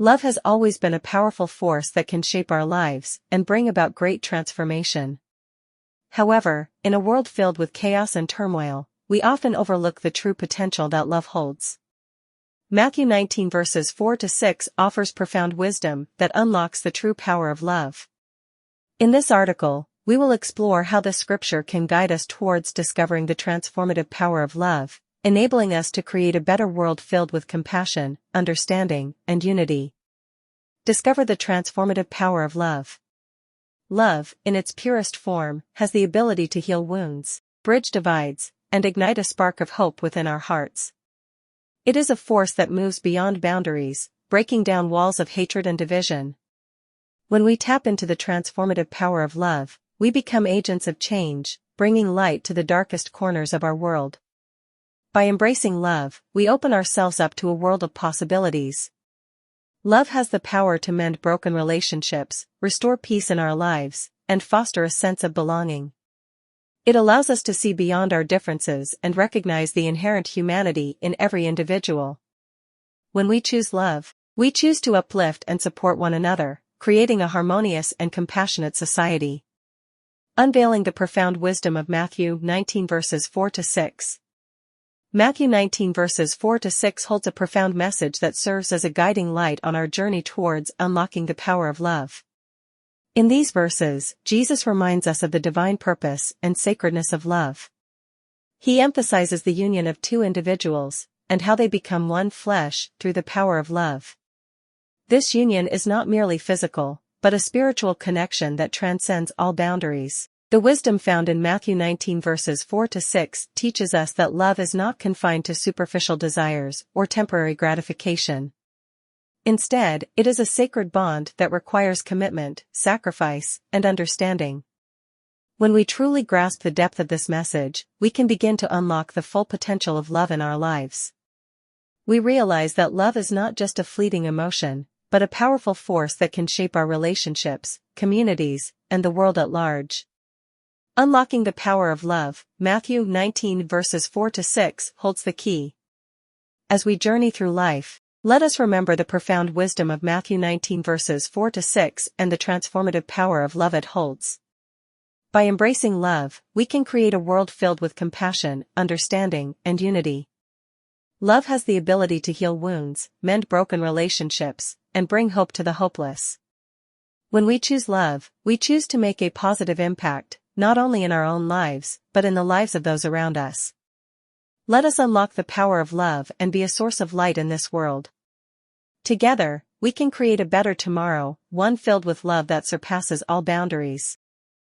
Love has always been a powerful force that can shape our lives and bring about great transformation. However, in a world filled with chaos and turmoil, we often overlook the true potential that love holds. Matthew 19 verses 4-6 offers profound wisdom that unlocks the true power of love. In this article, we will explore how this scripture can guide us towards discovering the transformative power of love, enabling us to create a better world filled with compassion, understanding, and unity. Discover the transformative power of love. Love, in its purest form, has the ability to heal wounds, bridge divides, and ignite a spark of hope within our hearts. It is a force that moves beyond boundaries, breaking down walls of hatred and division. When we tap into the transformative power of love, we become agents of change, bringing light to the darkest corners of our world. By embracing love, we open ourselves up to a world of possibilities. Love has the power to mend broken relationships, restore peace in our lives, and foster a sense of belonging. It allows us to see beyond our differences and recognize the inherent humanity in every individual. When we choose love, we choose to uplift and support one another, creating a harmonious and compassionate society. Unveiling the profound wisdom of Matthew 19 verses 4-6. Matthew 19 verses 4-6 holds a profound message that serves as a guiding light on our journey towards unlocking the power of love. In these verses, Jesus reminds us of the divine purpose and sacredness of love. He emphasizes the union of two individuals, and how they become one flesh through the power of love. This union is not merely physical, but a spiritual connection that transcends all boundaries. The wisdom found in Matthew 19 verses 4-6 teaches us that love is not confined to superficial desires or temporary gratification. Instead, it is a sacred bond that requires commitment, sacrifice, and understanding. When we truly grasp the depth of this message, we can begin to unlock the full potential of love in our lives. We realize that love is not just a fleeting emotion, but a powerful force that can shape our relationships, communities, and the world at large. Unlocking the power of love, Matthew 19 verses 4-6 holds the key. As we journey through life, let us remember the profound wisdom of Matthew 19 verses 4-6 and the transformative power of love it holds. By embracing love, we can create a world filled with compassion, understanding, and unity. Love has the ability to heal wounds, mend broken relationships, and bring hope to the hopeless. When we choose love, we choose to make a positive impact, not only in our own lives, but in the lives of those around us. Let us unlock the power of love and be a source of light in this world. Together, we can create a better tomorrow, one filled with love that surpasses all boundaries.